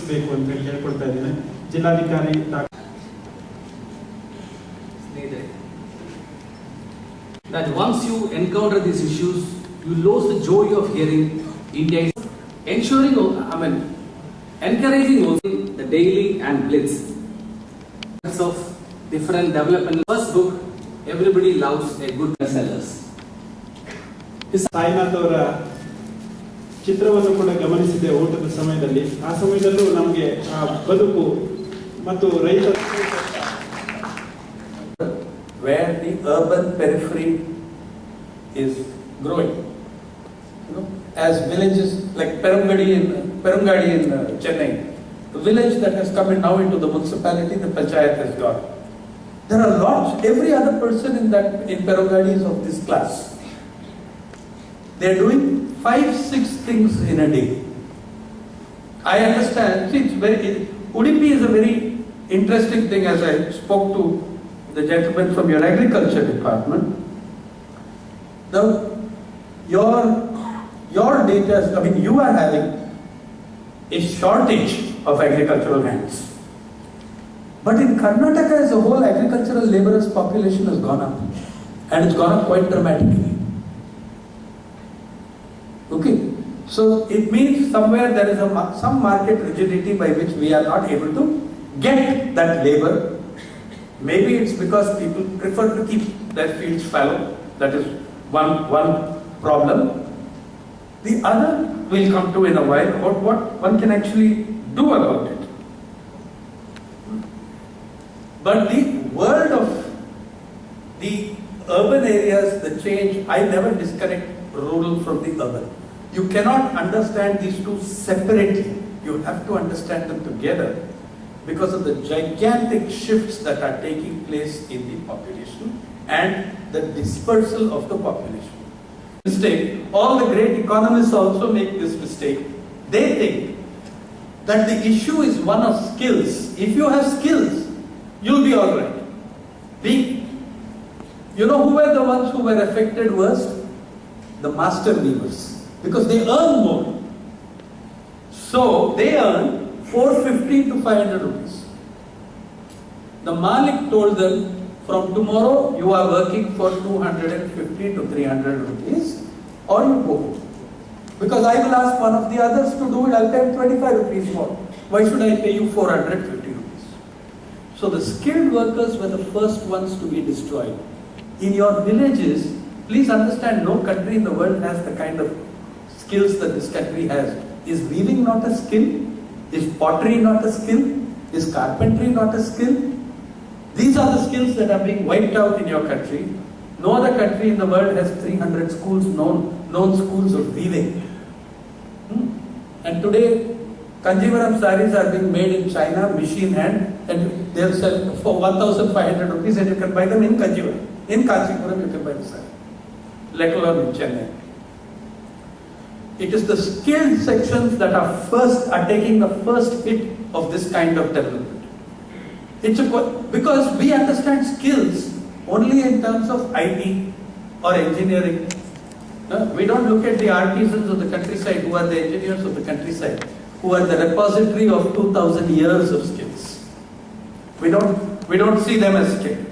ಎದುರಿಸಬೇಕು ಅಂತ ಹೇಳಿ ಹೇಳ್ಕೊಳ್ತಾ ಇದ್ದೇನೆ. ಜಿಲ್ಲಾಧಿಕಾರಿ that once you encounter these issues, you lose the joy of hearing India is ensuring, encouraging the daily and blitz of different development. First book, everybody loves a good bestsellers. Sainath ಅವರ ಚಿತ್ರವನ್ನು ಕೂಡ ಗಮನಿಸಿದೆ ಊಟದ ಸಮಯದಲ್ಲಿ. ಆ ಸಮಯದಲ್ಲೂ ನಮಗೆ ಆ ಬದುಕು ಮತ್ತು ರೈತ where the urban periphery is growing. You know, as villages like Perungadi in Chennai, the village that has come in now into the municipality, the panchayat has got. There are lots. Every other person in Perungadi is of this class. They are doing 5-6 things in a day. I understand. See, Udupi is a very interesting thing. As I spoke to the gentleman from your agriculture department, your data, you are having a shortage of agricultural hands. But in Karnataka as a whole, agricultural laborers population has gone up, and it's gone up quite dramatically. Okay, so it means somewhere there is some market rigidity by which we are not able to get that labor. Maybe it's because people prefer to keep their fields fallow. That is one problem. The other we'll come to in a while about what one can actually do about it. But the world of the urban areas, the change, I never disconnect rural from the urban. You cannot understand these two separately. You have to understand them together, because of the gigantic shifts that are taking place in the population and the dispersal of the population. Mistake. All the great economists also make this mistake. They think that the issue is one of skills. If you have skills, you'll be all right. You know who were the ones who were affected worst? The master weavers, because they earn more. So they earn 450 to 500 rupees. The Malik told them, from tomorrow you are working for 250 to 300 rupees or you go. Because I will ask one of the others to do it, I'll pay him 25 rupees more. Why should I pay you 450 rupees? So the skilled workers were the first ones to be destroyed. In your villages, please understand, no country in the world has the kind of skills that this country has. Is weaving not a skill? Is pottery not a skill? Is carpentry not a skill? These are the skills that are being wiped out in your country. No other country in the world has 300 schools, known schools of weaving. And today, Kanjivaram sarees are being made in China, machine hand, and they'll sell for 1,500 rupees, and you can buy them in Kanjivaram. In Kanchipuram, you can buy the saree, let alone in Chennai. It is the skilled sections that are taking the first hit of this kind of development. Because we understand skills only in terms of IT or engineering. We don't look at the artisans of the countryside, who are the engineers of the countryside, who are the repository of 2,000 years of skills. We don't see them as skilled.